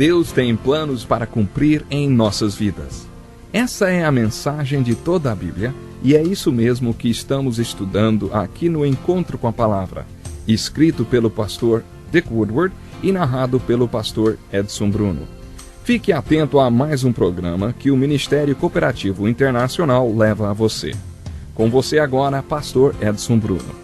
Deus tem planos para cumprir em nossas vidas. Essa é a mensagem de toda a Bíblia e é isso mesmo que estamos estudando aqui no Encontro com a Palavra, escrito pelo pastor Dick Woodward e narrado pelo pastor Edson Bruno. Fique atento a mais um programa que o Ministério Cooperativo Internacional leva a você. Com você agora, pastor Edson Bruno.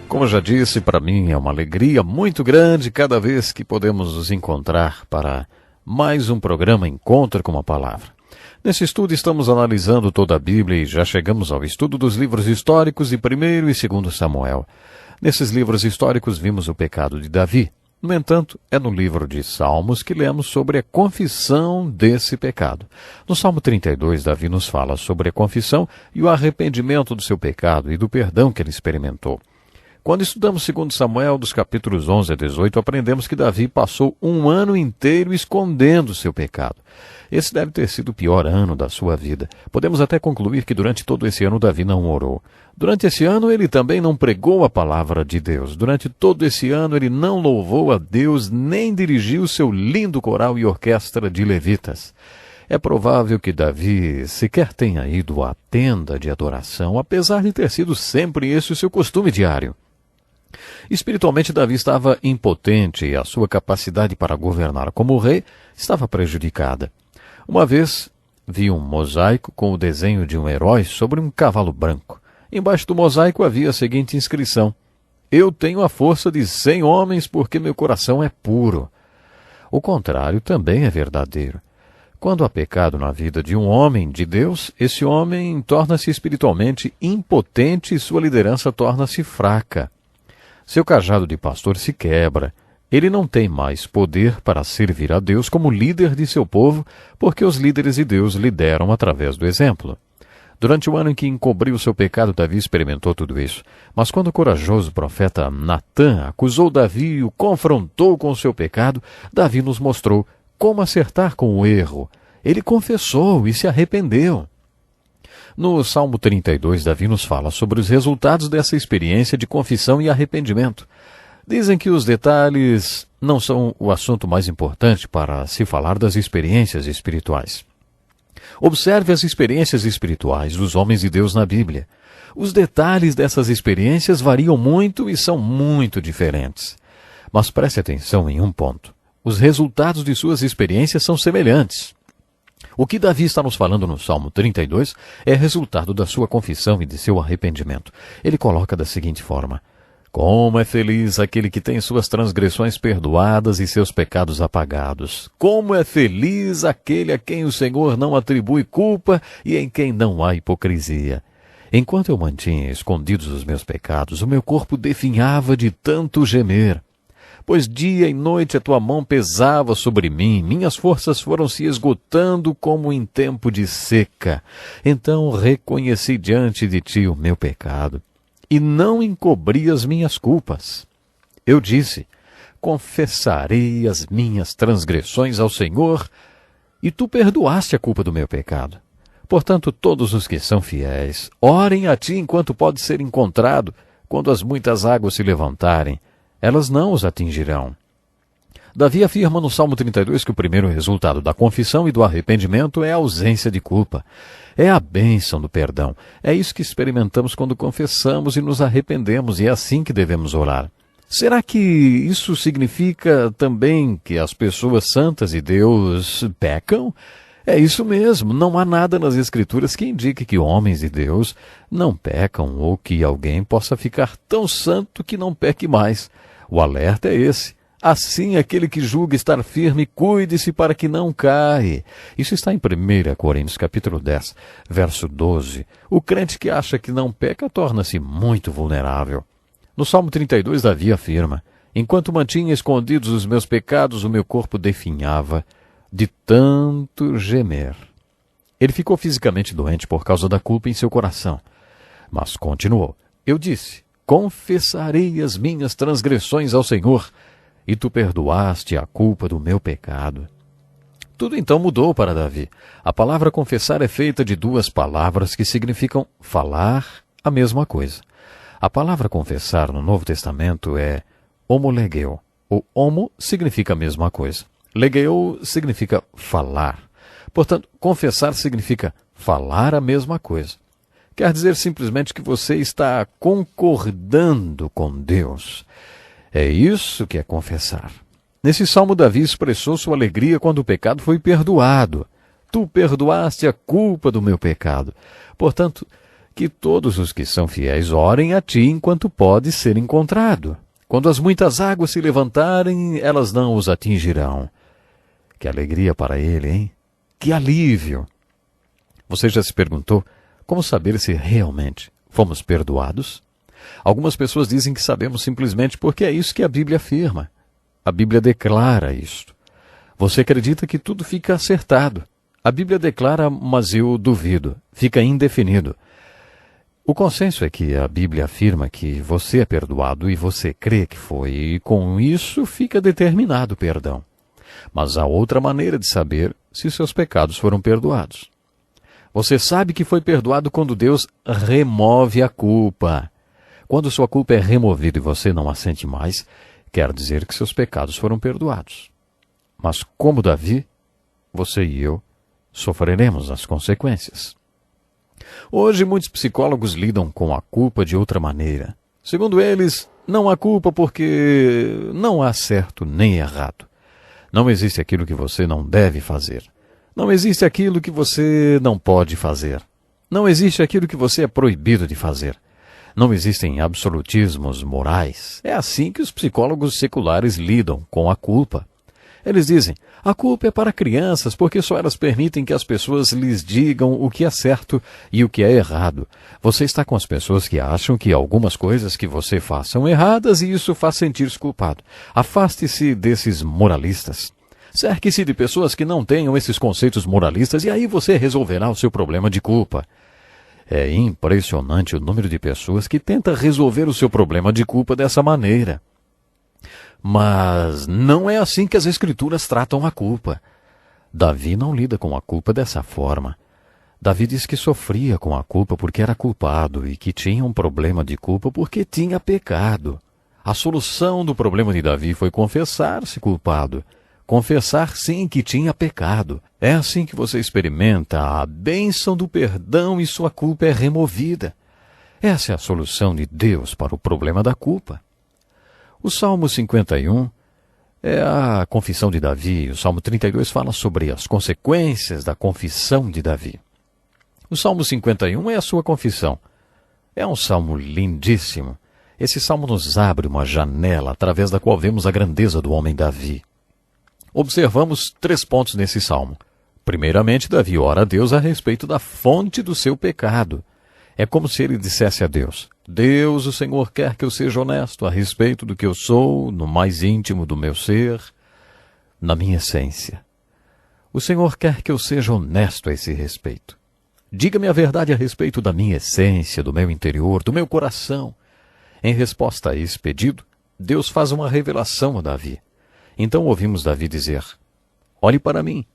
Como já disse, para mim é uma alegria muito grande cada vez que podemos nos encontrar para mais um programa Encontro com a Palavra. Nesse estudo estamos analisando toda a Bíblia e já chegamos ao estudo dos livros históricos de 1º e 2º Samuel. Nesses livros históricos vimos o pecado de Davi. No entanto, é no livro de Salmos que lemos sobre a confissão desse pecado. No Salmo 32, Davi nos fala sobre a confissão e o arrependimento do seu pecado e do perdão que ele experimentou. Quando estudamos 2 Samuel, dos capítulos 11 a 18, aprendemos que Davi passou um ano inteiro escondendo seu pecado. Esse deve ter sido o pior ano da sua vida. Podemos até concluir que durante todo esse ano Davi não orou. Durante esse ano ele também não pregou a palavra de Deus. Durante todo esse ano ele não louvou a Deus nem dirigiu seu lindo coral e orquestra de levitas. É provável que Davi sequer tenha ido à tenda de adoração, apesar de ter sido sempre esse o seu costume diário. Espiritualmente, Davi estava impotente e a sua capacidade para governar como rei estava prejudicada. Uma vez, vi um mosaico com o desenho de um herói sobre um cavalo branco. Embaixo do mosaico havia a seguinte inscrição: "Eu tenho a força de 100 homens porque meu coração é puro." O contrário também é verdadeiro. Quando há pecado na vida de um homem de Deus, esse homem torna-se espiritualmente impotente e sua liderança torna-se fraca. Seu cajado de pastor se quebra. Ele não tem mais poder para servir a Deus como líder de seu povo, porque os líderes de Deus lideram através do exemplo. Durante o ano em que encobriu seu pecado, Davi experimentou tudo isso. Mas quando o corajoso profeta Natã acusou Davi e o confrontou com seu pecado, Davi nos mostrou como acertar com o erro. Ele confessou e se arrependeu. No Salmo 32, Davi nos fala sobre os resultados dessa experiência de confissão e arrependimento. Dizem que os detalhes não são o assunto mais importante para se falar das experiências espirituais. Observe as experiências espirituais dos homens de Deus na Bíblia. Os detalhes dessas experiências variam muito e são muito diferentes. Mas preste atenção em um ponto. Os resultados de suas experiências são semelhantes. O que Davi está nos falando no Salmo 32 é resultado da sua confissão e de seu arrependimento. Ele coloca da seguinte forma: "Como é feliz aquele que tem suas transgressões perdoadas e seus pecados apagados. Como é feliz aquele a quem o Senhor não atribui culpa e em quem não há hipocrisia. Enquanto eu mantinha escondidos os meus pecados, o meu corpo definhava de tanto gemer. Pois dia e noite a tua mão pesava sobre mim, minhas forças foram se esgotando como em tempo de seca. Então reconheci diante de ti o meu pecado, e não encobri as minhas culpas. Eu disse: confessarei as minhas transgressões ao Senhor, e tu perdoaste a culpa do meu pecado. Portanto, todos os que são fiéis, orem a ti enquanto pode ser encontrado, quando as muitas águas se levantarem, elas não os atingirão." Davi afirma no Salmo 32 que o primeiro resultado da confissão e do arrependimento é a ausência de culpa. É a bênção do perdão. É isso que experimentamos quando confessamos e nos arrependemos, e é assim que devemos orar. Será que isso significa também que as pessoas santas de Deus pecam? É isso mesmo, não há nada nas Escrituras que indique que homens de Deus não pecam ou que alguém possa ficar tão santo que não peque mais. O alerta é esse: assim aquele que julga estar firme, cuide-se para que não caia. Isso está em 1 Coríntios capítulo 10, verso 12. O crente que acha que não peca torna-se muito vulnerável. No Salmo 32, Davi afirma: enquanto mantinha escondidos os meus pecados, o meu corpo definhava de tanto gemer. Ele ficou fisicamente doente por causa da culpa em seu coração. Mas continuou: eu disse: confessarei as minhas transgressões ao Senhor, e tu perdoaste a culpa do meu pecado. Tudo então mudou para Davi. A palavra confessar é feita de duas palavras que significam falar a mesma coisa. A palavra confessar no Novo Testamento é homolegeu. O homo significa a mesma coisa. Legeu significa falar. Portanto, confessar significa falar a mesma coisa. Quer dizer simplesmente que você está concordando com Deus. É isso que é confessar. Nesse salmo, Davi expressou sua alegria quando o pecado foi perdoado. Tu perdoaste a culpa do meu pecado. Portanto, que todos os que são fiéis orem a ti enquanto pode ser encontrado. Quando as muitas águas se levantarem, elas não os atingirão. Que alegria para ele, hein? Que alívio! Você já se perguntou como saber se realmente fomos perdoados? Algumas pessoas dizem que sabemos simplesmente porque é isso que a Bíblia afirma. A Bíblia declara isto. Você acredita que tudo fica acertado. A Bíblia declara, mas eu duvido. Fica indefinido. O consenso é que a Bíblia afirma que você é perdoado e você crê que foi, e com isso fica determinado o perdão. Mas há outra maneira de saber se seus pecados foram perdoados. Você sabe que foi perdoado quando Deus remove a culpa. Quando sua culpa é removida e você não a sente mais, quer dizer que seus pecados foram perdoados. Mas como Davi, você e eu sofreremos as consequências. Hoje muitos psicólogos lidam com a culpa de outra maneira. Segundo eles, não há culpa porque não há certo nem errado. Não existe aquilo que você não deve fazer. Não existe aquilo que você não pode fazer. Não existe aquilo que você é proibido de fazer. Não existem absolutismos morais. É assim que os psicólogos seculares lidam com a culpa. Eles dizem, a culpa é para crianças porque só elas permitem que as pessoas lhes digam o que é certo e o que é errado. Você está com as pessoas que acham que algumas coisas que você faz são erradas e isso faz sentir-se culpado. Afaste-se desses moralistas. Cerque-se de pessoas que não tenham esses conceitos moralistas e aí você resolverá o seu problema de culpa. É impressionante o número de pessoas que tenta resolver o seu problema de culpa dessa maneira. Mas não é assim que as Escrituras tratam a culpa. Davi não lida com a culpa dessa forma. Davi diz que sofria com a culpa porque era culpado e que tinha um problema de culpa porque tinha pecado. A solução do problema de Davi foi confessar-se culpado. Confessar sim que tinha pecado. É assim que você experimenta a bênção do perdão e sua culpa é removida. Essa é a solução de Deus para o problema da culpa. O Salmo 51 é a confissão de Davi. O Salmo 32 fala sobre as consequências da confissão de Davi. O Salmo 51 é a sua confissão. É um salmo lindíssimo. Esse salmo nos abre uma janela através da qual vemos a grandeza do homem Davi. Observamos 3 pontos nesse salmo. Primeiramente, Davi ora a Deus a respeito da fonte do seu pecado. É como se ele dissesse a Deus, Deus, o Senhor quer que eu seja honesto a respeito do que eu sou, no mais íntimo do meu ser, na minha essência. O Senhor quer que eu seja honesto a esse respeito. Diga-me a verdade a respeito da minha essência, do meu interior, do meu coração. Em resposta a esse pedido, Deus faz uma revelação a Davi. Então ouvimos Davi dizer, olhe para mim,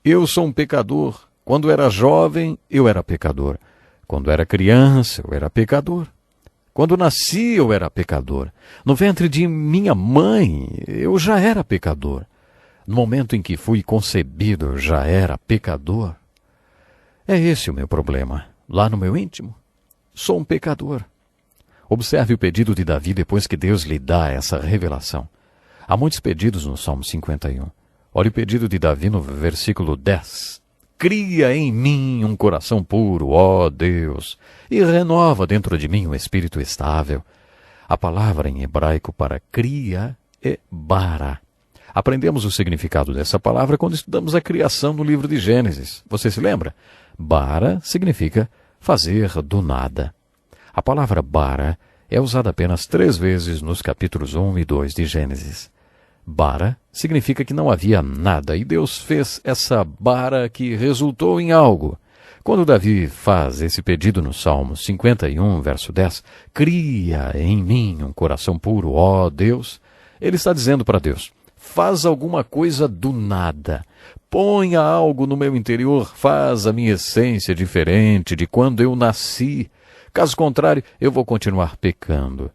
eu sou um pecador. Quando era jovem, eu era pecador. Quando era criança, eu era pecador. Quando nasci, eu era pecador. No ventre de minha mãe, eu já era pecador. No momento em que fui concebido, eu já era pecador. É esse o meu problema. Lá no meu íntimo, sou um pecador. Observe o pedido de Davi depois que Deus lhe dá essa revelação. Há muitos pedidos no Salmo 51. Olha o pedido de Davi no versículo 10. Cria em mim um coração puro, ó Deus, e renova dentro de mim um espírito estável. A palavra em hebraico para cria é bara. Aprendemos o significado dessa palavra quando estudamos a criação no livro de Gênesis. Você se lembra? Bara significa fazer do nada. A palavra bara é usada apenas 3 vezes nos capítulos 1 e 2 de Gênesis. Bara significa que não havia nada e Deus fez essa bara que resultou em algo. Quando Davi faz esse pedido no Salmo 51, verso 10, cria em mim um coração puro, ó Deus, ele está dizendo para Deus, faz alguma coisa do nada. Ponha algo no meu interior, faz a minha essência diferente de quando eu nasci. Caso contrário, eu vou continuar pecando.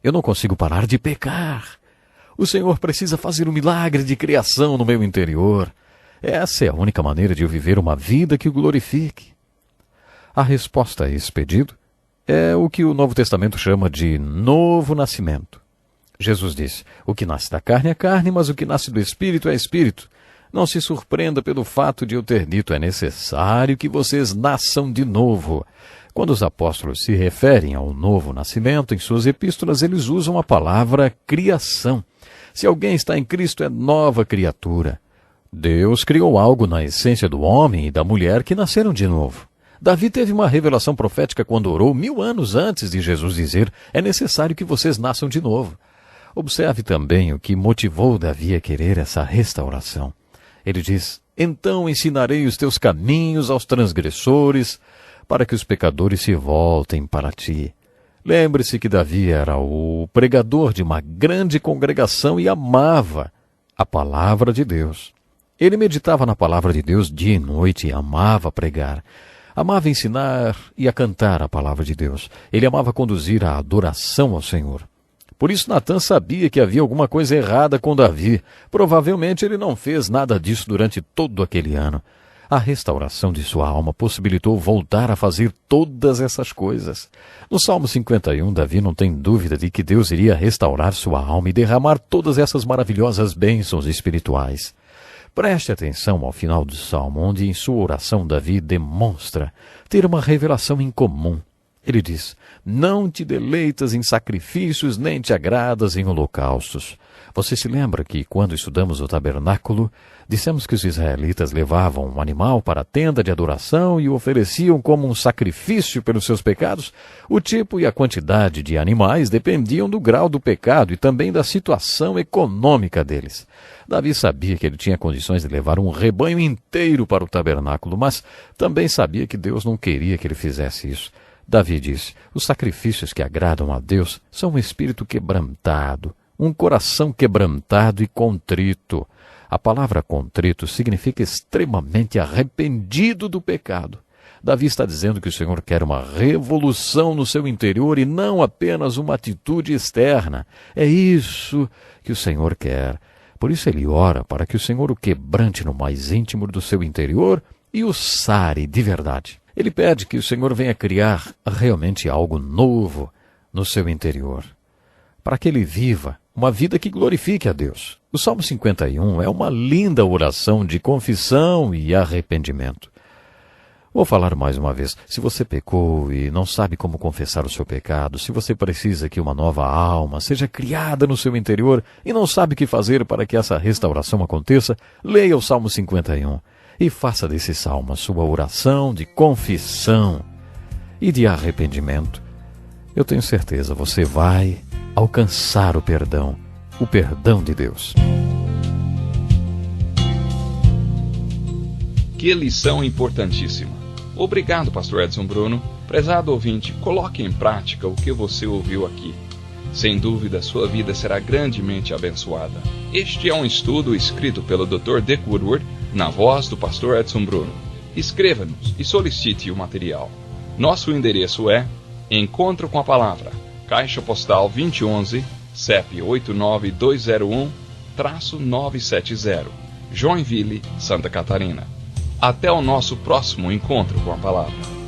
Eu não consigo parar de pecar. O Senhor precisa fazer um milagre de criação no meu interior. Essa é a única maneira de eu viver uma vida que o glorifique. A resposta a esse pedido é o que o Novo Testamento chama de novo nascimento. Jesus disse: o que nasce da carne é carne, mas o que nasce do Espírito é Espírito. Não se surpreenda pelo fato de eu ter dito: é necessário que vocês nasçam de novo. Quando os apóstolos se referem ao novo nascimento em suas epístolas, eles usam a palavra criação. Se alguém está em Cristo, é nova criatura. Deus criou algo na essência do homem e da mulher que nasceram de novo. Davi teve uma revelação profética quando orou 1000 anos antes de Jesus dizer: é necessário que vocês nasçam de novo. Observe também o que motivou Davi a querer essa restauração. Ele diz: então ensinarei os teus caminhos aos transgressores, para que os pecadores se voltem para ti. Lembre-se que Davi era o pregador de uma grande congregação e amava a palavra de Deus. Ele meditava na palavra de Deus dia e noite e amava pregar. Amava ensinar e a cantar a palavra de Deus. Ele amava conduzir a adoração ao Senhor. Por isso Natã sabia que havia alguma coisa errada com Davi. Provavelmente ele não fez nada disso durante todo aquele ano. A restauração de sua alma possibilitou voltar a fazer todas essas coisas. No Salmo 51, Davi não tem dúvida de que Deus iria restaurar sua alma e derramar todas essas maravilhosas bênçãos espirituais. Preste atenção ao final do Salmo, onde em sua oração Davi demonstra ter uma revelação incomum. Ele diz: não te deleitas em sacrifícios, nem te agradas em holocaustos. Você se lembra que, quando estudamos o tabernáculo, dissemos que os israelitas levavam um animal para a tenda de adoração e o ofereciam como um sacrifício pelos seus pecados? O tipo e a quantidade de animais dependiam do grau do pecado e também da situação econômica deles. Davi sabia que ele tinha condições de levar um rebanho inteiro para o tabernáculo, mas também sabia que Deus não queria que ele fizesse isso. Davi disse: os sacrifícios que agradam a Deus são um espírito quebrantado, um coração quebrantado e contrito. A palavra contrito significa extremamente arrependido do pecado. Davi está dizendo que o Senhor quer uma revolução no seu interior e não apenas uma atitude externa. É isso que o Senhor quer. Por isso ele ora para que o Senhor o quebrante no mais íntimo do seu interior e o sare de verdade. Ele pede que o Senhor venha criar realmente algo novo no seu interior, para que ele viva uma vida que glorifique a Deus. O Salmo 51 é uma linda oração de confissão e arrependimento. Vou falar mais uma vez: se você pecou e não sabe como confessar o seu pecado, se você precisa que uma nova alma seja criada no seu interior e não sabe o que fazer para que essa restauração aconteça, leia o Salmo 51 e faça desse salmo a sua oração de confissão e de arrependimento. Eu tenho certeza, você vai alcançar o perdão de Deus. Que lição importantíssima. Obrigado, pastor Edson Bruno. Prezado ouvinte, coloque em prática o que você ouviu aqui. Sem dúvida, sua vida será grandemente abençoada. Este é um estudo escrito pelo Dr. Dick Woodward, na voz do pastor Edson Bruno. Escreva-nos e solicite o material. Nosso endereço é Encontro com a Palavra, Caixa Postal 2011, CEP 89201-970, Joinville, Santa Catarina. Até o nosso próximo encontro com a Palavra.